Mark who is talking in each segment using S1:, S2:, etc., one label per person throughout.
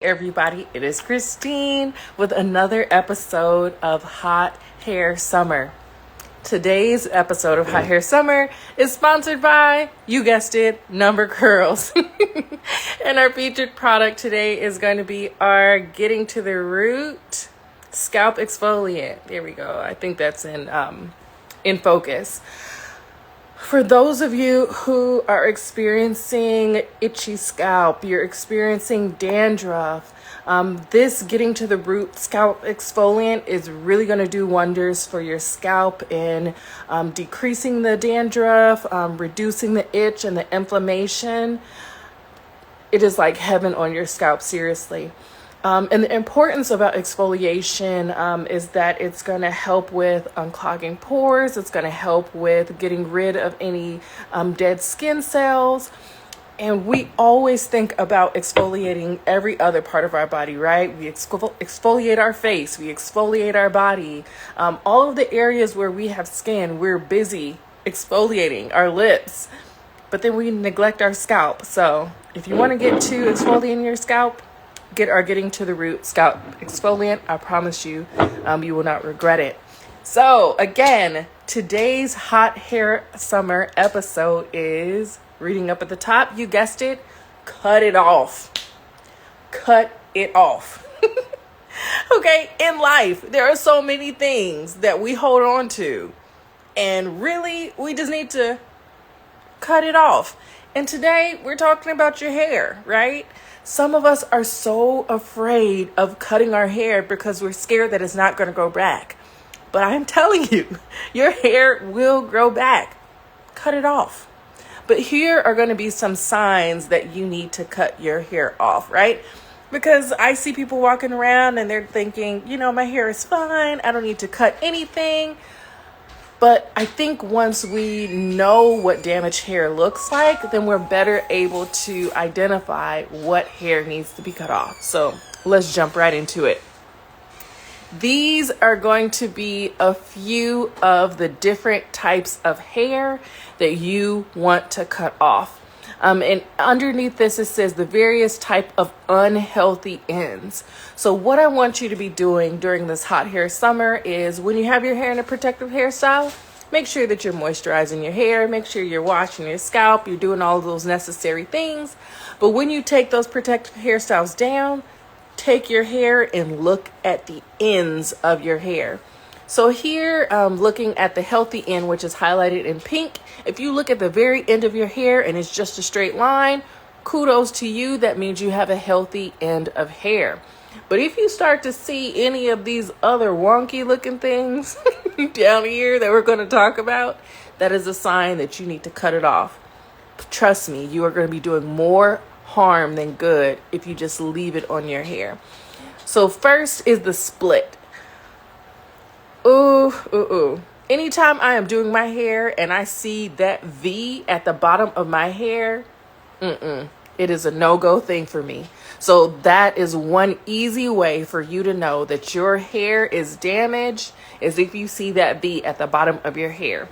S1: everybody, it is Christine with another episode of Hot Hair Summer. Today's episode of Hot Hair Summer is sponsored by, you guessed it, Number Curls. And our featured product today is going to be our Getting to the Root Scalp Exfoliant. There we go. I think that's in focus. For those of you who are experiencing itchy scalp, you're experiencing dandruff, this Getting to the Root Scalp Exfoliant is really going to do wonders for your scalp in decreasing the dandruff, reducing the itch and the inflammation. It is like heaven on your scalp, seriously. And the importance about exfoliation is that it's going to help with unclogging pores. It's going to help with getting rid of any dead skin cells. And we always think about exfoliating every other part of our body, right? We exfoliate our face. We exfoliate our body. All of the areas where we have skin, we're busy exfoliating our lips. But then we neglect our scalp. So if you want to get to exfoliating your scalp, get our Getting to the Root Scalp Exfoliant. I promise you, you will not regret it. So again, today's Hot Hair Summer episode is, reading up at the top, you guessed it, cut it off. Cut it off. Okay, in life, there are so many things that we hold on to. And really, we just need to cut it off. And today, we're talking about your hair, right? Some of us are so afraid of cutting our hair because we're scared that it's not going to grow back. But I'm telling you, your hair will grow back. Cut it off. But here are going to be some signs that you need to cut your hair off, right? Because I see people walking around and they're thinking, my hair is fine. I don't need to cut anything. But I think once we know what damaged hair looks like, then we're better able to identify what hair needs to be cut off. So let's jump right into it. These are going to be a few of the different types of hair that you want to cut off. And underneath this, it says the various type of unhealthy ends. So what I want you to be doing during this hot hair summer is when you have your hair in a protective hairstyle, make sure that you're moisturizing your hair, make sure you're washing your scalp, you're doing all of those necessary things. But when you take those protective hairstyles down, take your hair and look at the ends of your hair. So here, looking at the healthy end, which is highlighted in pink, if you look at the very end of your hair and it's just a straight line, kudos to you. That means you have a healthy end of hair. But if you start to see any of these other wonky looking things down here that we're going to talk about, that is a sign that you need to cut it off. Trust me, you are going to be doing more harm than good if you just leave it on your hair. So first is the split. Ooh. Anytime I am doing my hair and I see that V at the bottom of my hair, it is a no-go thing for me. So that is one easy way for you to know that your hair is damaged, is if you see that V at the bottom of your hair.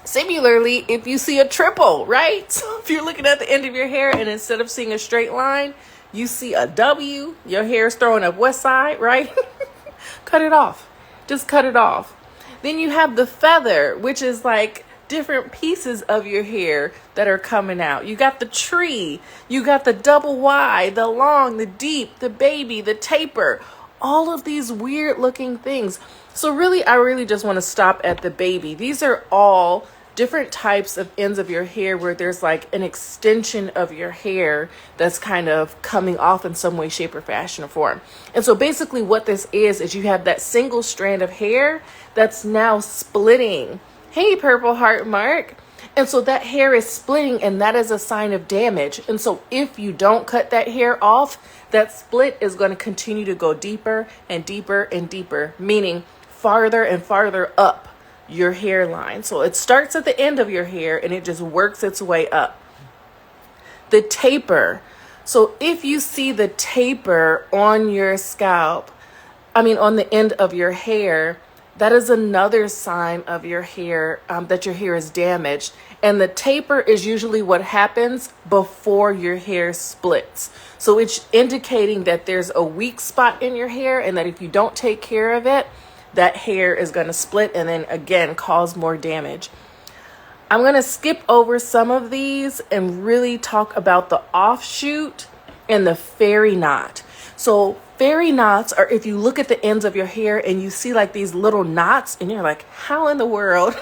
S1: Similarly, if you see a triple, right? So if you're looking at the end of your hair and instead of seeing a straight line, you see a W, your hair is throwing up west side, right? Cut it off. Just cut it off. Then you have the feather, which is like different pieces of your hair that are coming out. You got the tree, you got the double Y, the long, the deep, the baby, the taper, all of these weird looking things. So really, I really just want to stop at the baby. These are all different types of ends of your hair where there's like an extension of your hair that's kind of coming off in some way, shape, or fashion or form. And so basically what this is you have that single strand of hair that's now splitting. Hey, Purple Heart Mark. And so that hair is splitting, and that is a sign of damage. And so if you don't cut that hair off, that split is going to continue to go deeper and deeper and deeper, meaning farther and farther up your hairline. So it starts at the end of your hair and it just works its way up. The taper. So if you see the taper on your scalp, on the end of your hair, that is another sign of your hair, that your hair is damaged. And the taper is usually what happens before your hair splits. So it's indicating that there's a weak spot in your hair, and that if you don't take care of it, that hair is going to split and then again cause more damage. I'm going to skip over some of these and really talk about the offshoot and the fairy knot. So fairy knots are if you look at the ends of your hair and you see like these little knots and you're like, how in the world,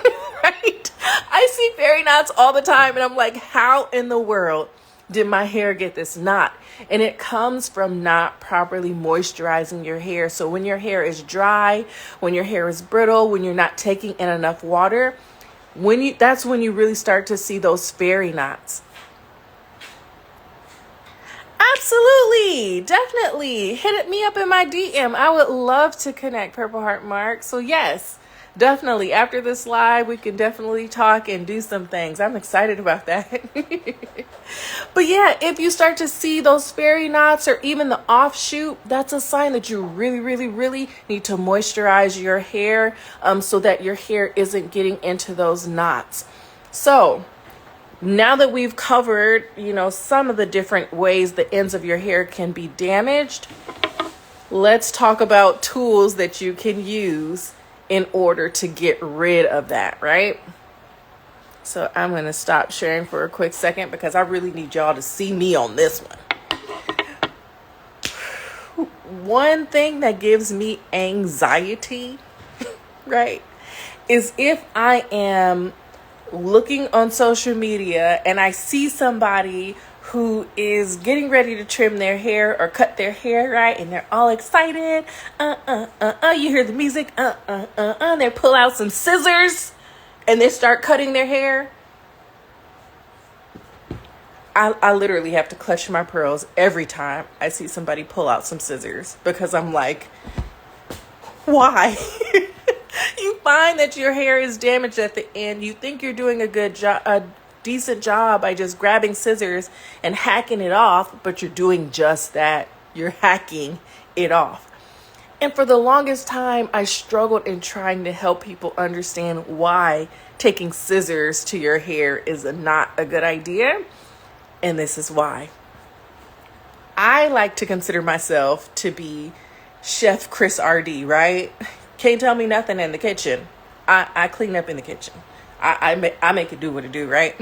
S1: right? I see fairy knots all the time and I'm like, how in the world did my hair get this knot? And it comes from not properly moisturizing your hair. So when your hair is dry, when your hair is brittle, when you're not taking in enough water, that's when you really start to see those fairy knots. Absolutely, definitely. Hit me up in my DM. I would love to connect, Purple Heart Mark. So yes, definitely. After this live, we can definitely talk and do some things. I'm excited about that. But yeah, if you start to see those fairy knots or even the offshoot, that's a sign that you really, really, really need to moisturize your hair so that your hair isn't getting into those knots. So now that we've covered, some of the different ways the ends of your hair can be damaged, let's talk about tools that you can use in order to get rid of that, right? So I'm going to stop sharing for a quick second because I really need y'all to see me on this one. One thing that gives me anxiety, right, is if I am looking on social media and I see somebody who is getting ready to trim their hair or cut their hair, right? And they're all excited. You hear the music. They pull out some scissors and they start cutting their hair. I literally have to clutch my pearls every time I see somebody pull out some scissors because I'm like, why? You find that your hair is damaged at the end. You think you're doing a good job, a decent job by just grabbing scissors and hacking it off, but you're doing just that. You're hacking it off. And for the longest time, I struggled in trying to help people understand why taking scissors to your hair is not a good idea. And this is why. I like to consider myself to be Chef Chris RD, right? Can't tell me nothing in the kitchen. I clean up in the kitchen. I make it do what it do, right?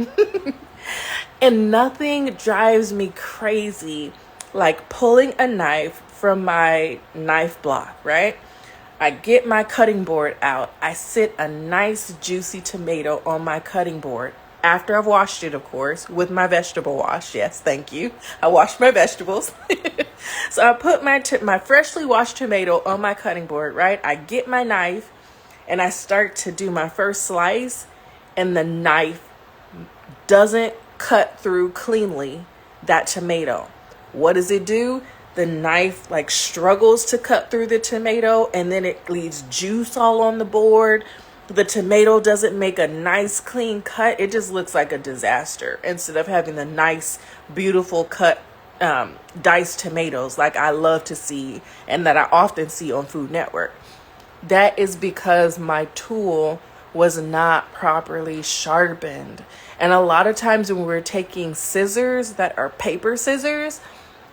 S1: And nothing drives me crazy like pulling a knife from my knife block, right? I get my cutting board out. I sit a nice juicy tomato on my cutting board. After I've washed it, of course, with my vegetable wash. Yes, thank you. I washed my vegetables. So I put my freshly washed tomato on my cutting board, right? I get my knife and I start to do my first slice, and the knife doesn't cut through cleanly that tomato. What does it do? The knife struggles to cut through the tomato, and then it leaves juice all on the board. The tomato doesn't make a nice clean cut. It just looks like a disaster instead of having the nice, beautiful cut diced tomatoes like I love to see and that I often see on Food Network. That is because my tool was not properly sharpened. And a lot of times when we're taking scissors that are paper scissors,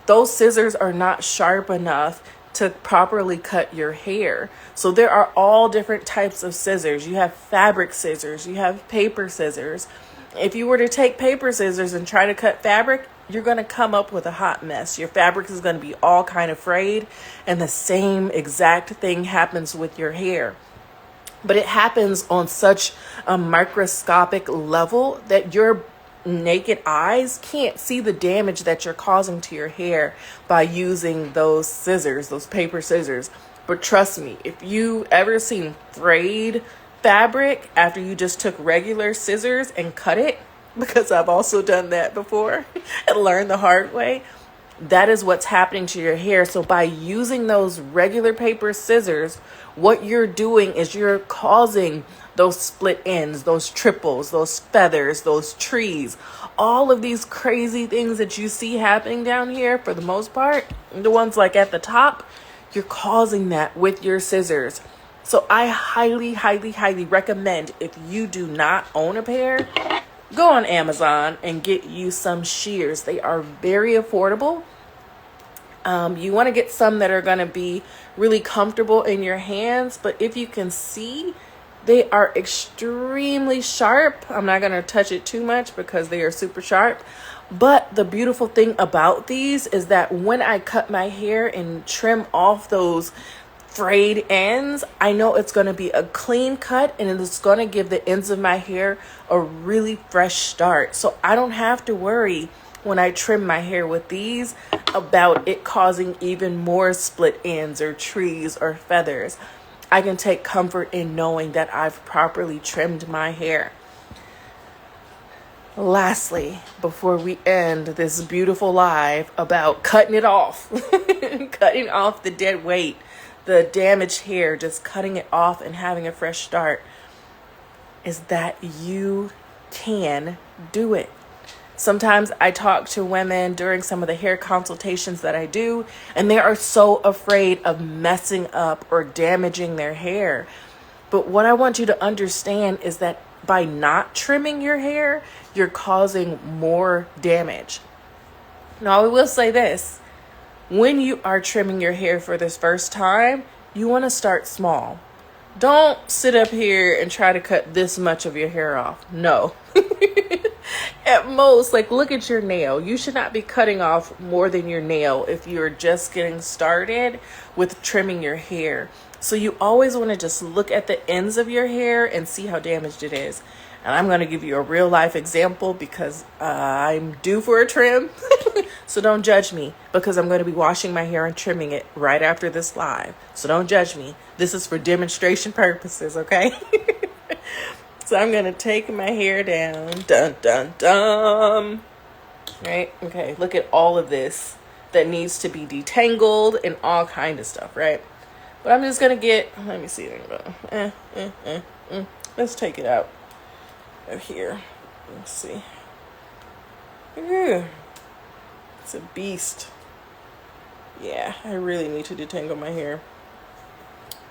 S1: those scissors are not sharp enough to properly cut your hair. So there are all different types of scissors. You have fabric scissors, you have paper scissors. If you were to take paper scissors and try to cut fabric, you're going to come up with a hot mess. Your fabric is going to be all kind of frayed, and the same exact thing happens with your hair. But it happens on such a microscopic level that your naked eyes can't see the damage that you're causing to your hair by using those scissors, those paper scissors. But trust me, if you ever seen frayed fabric after you just took regular scissors and cut it, because I've also done that before and learned the hard way, that is what's happening to your hair. So by using those regular paper scissors, what you're doing is you're causing those split ends, those triples, those feathers, those trees, all of these crazy things that you see happening down here. For the most part, the ones like at the top, you're causing that with your scissors. So I highly, highly, highly recommend, if you do not own a pair, go on Amazon and get you some shears. They are very affordable. You want to get some that are going to be really comfortable in your hands, but if you can see, they are extremely sharp. I'm not going to touch it too much because they are super sharp. But the beautiful thing about these is that when I cut my hair and trim off those frayed ends, I know it's going to be a clean cut, and it's going to give the ends of my hair a really fresh start. So I don't have to worry when I trim my hair with these about it causing even more split ends or trees or feathers. I can take comfort in knowing that I've properly trimmed my hair. Lastly, before we end this beautiful live about cutting it off, cutting off the dead weight, the damaged hair, just cutting it off and having a fresh start, is that you can do it. Sometimes I talk to women during some of the hair consultations that I do, and they are so afraid of messing up or damaging their hair. But what I want you to understand is that by not trimming your hair, you're causing more damage. Now, I will say this. When you are trimming your hair for this first time, you want to start small. Don't sit up here and try to cut this much of your hair off. No. At most, like, look at your nail. You should not be cutting off more than your nail if you're just getting started with trimming your hair. So you always want to just look at the ends of your hair and see how damaged it is. And I'm going to give you a real life example because I'm due for a trim. So don't judge me, because I'm going to be washing my hair and trimming it right after this live. So don't judge me. This is for demonstration purposes, okay? So I'm going to take my hair down. Dun, dun, dun. Right? Okay. Look at all of this that needs to be detangled and all kind of stuff, right? But I'm just going to get, let me see. Let's take it out of here. Let's see. Ooh, it's a beast. Yeah, I really need to detangle my hair.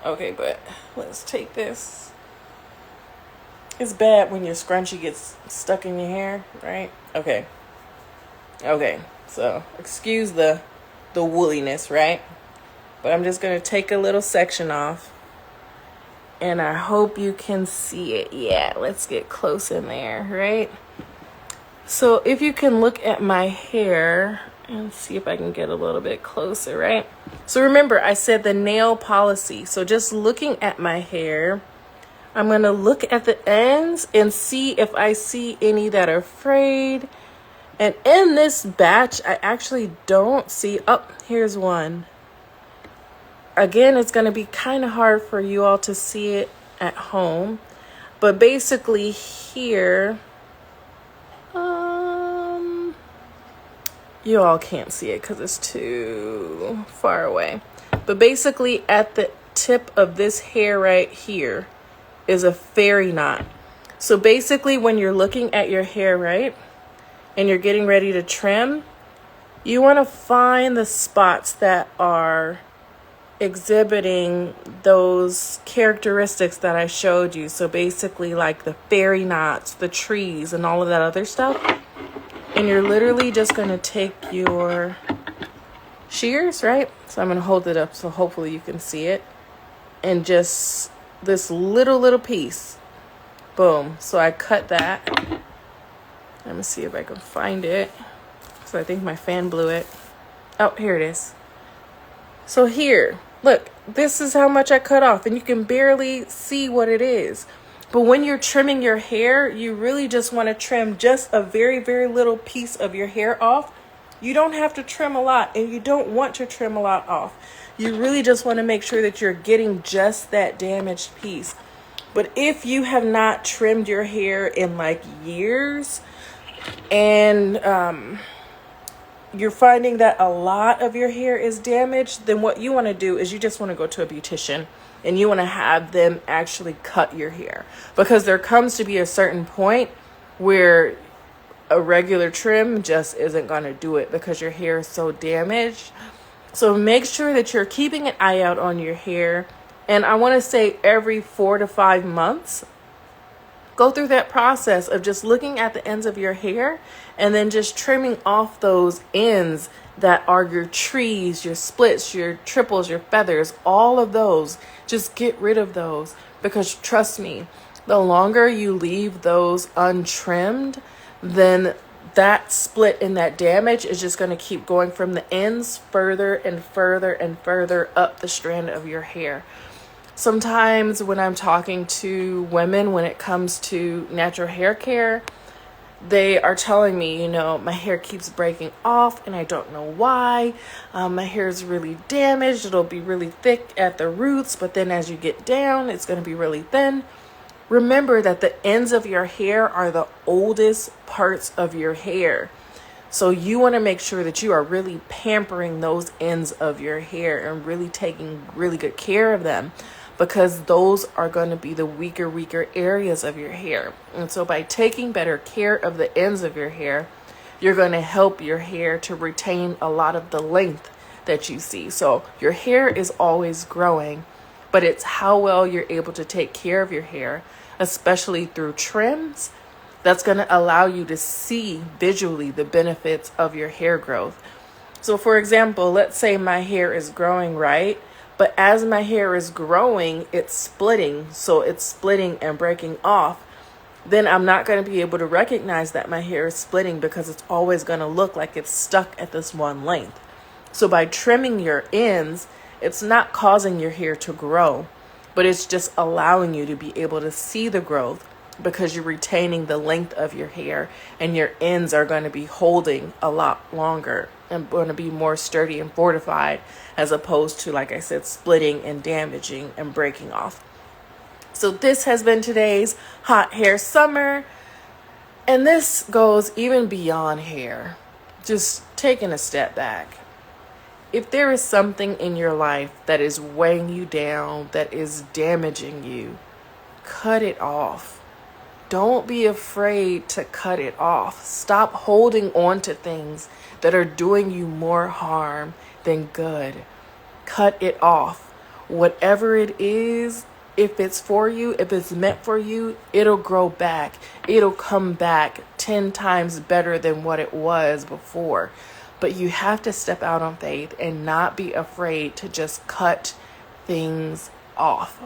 S1: Okay, but let's take this. It's bad when your scrunchie gets stuck in your hair, right? Okay. Okay, so excuse the woolliness, right? But I'm just going to take a little section off. And I hope you can see it. Yeah, let's get close in there, right? So if you can look at my hair and see if I can get a little bit closer, right? So remember, I said the nail policy. So just looking at my hair, I'm going to look at the ends and see if I see any that are frayed. And in this batch, I actually don't see, oh, here's one. Again, it's going to be kind of hard for you all to see it at home. But basically here, you all can't see it because it's too far away. But basically at the tip of this hair right here is a fairy knot. So basically when you're looking at your hair, right, and you're getting ready to trim, you want to find the spots that are exhibiting those characteristics that I showed you. So basically like the fairy knots, the trees, and all of that other stuff. And you're literally just going to take your shears, right? So I'm going to hold it up so hopefully you can see it. And just this little piece. Boom. So I cut that. Let me see if I can find it. So I think my fan blew it. Oh, here it is. So here, look, this is how much I cut off, and you can barely see what it is. But when you're trimming your hair, you really just want to trim just a very, very little piece of your hair off. You don't have to trim a lot, and you don't want to trim a lot off. You really just want to make sure that you're getting just that damaged piece. But if you have not trimmed your hair in like years, and you're finding that a lot of your hair is damaged, then what you want to do is you just want to go to a beautician and you want to have them actually cut your hair, because there comes to be a certain point where a regular trim just isn't going to do it because your hair is so damaged. So make sure that you're keeping an eye out on your hair. And I want to say every 4 to 5 months, go through that process of just looking at the ends of your hair and then just trimming off those ends that are your trees, your splits, your triples, your feathers, all of those. Just get rid of those, because trust me, the longer you leave those untrimmed, then that split and that damage is just going to keep going from the ends further and further and further up the strand of your hair. Sometimes when I'm talking to women when it comes to natural hair care, they are telling me, my hair keeps breaking off and I don't know why. My hair is really damaged. It'll be really thick at the roots, but then as you get down, it's going to be really thin. Remember that the ends of your hair are the oldest parts of your hair. So you want to make sure that you are really pampering those ends of your hair and really taking really good care of them, because those are going to be the weaker areas of your hair. And so by taking better care of the ends of your hair, you're going to help your hair to retain a lot of the length that you see. So your hair is always growing, but it's how well you're able to take care of your hair, especially through trims, that's going to allow you to see visually the benefits of your hair growth. So for example, let's say my hair is growing, right? But as my hair is growing, it's splitting. So it's splitting and breaking off. Then I'm not going to be able to recognize that my hair is splitting, because it's always going to look like it's stuck at this one length. So by trimming your ends, it's not causing your hair to grow, but it's just allowing you to be able to see the growth, because you're retaining the length of your hair and your ends are going to be holding a lot longer and going to be more sturdy and fortified, as opposed to, like I said, splitting and damaging and breaking off. So this has been today's Hot Hair Summer, and this goes even beyond hair. Just taking a step back. If there is something in your life that is weighing you down, that is damaging you, cut it off. Don't be afraid to cut it off. Stop holding on to things that are doing you more harm than good. Cut it off. Whatever it is, if it's for you, if it's meant for you, it'll grow back. It'll come back 10 times better than what it was before. But you have to step out on faith and not be afraid to just cut things off,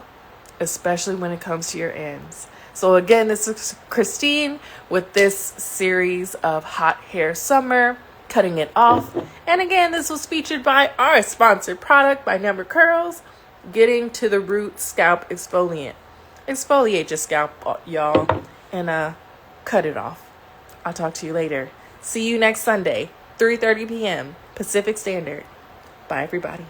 S1: especially when it comes to your ends. So again, this is Christine with this series of Hot Hair Summer, cutting it off. And again, this was featured by our sponsored product by Number Curls, Getting to the Root Scalp Exfoliant. Exfoliate your scalp, y'all, and cut it off. I'll talk to you later. See you next Sunday, 3:30 p.m. Pacific Standard. Bye, everybody.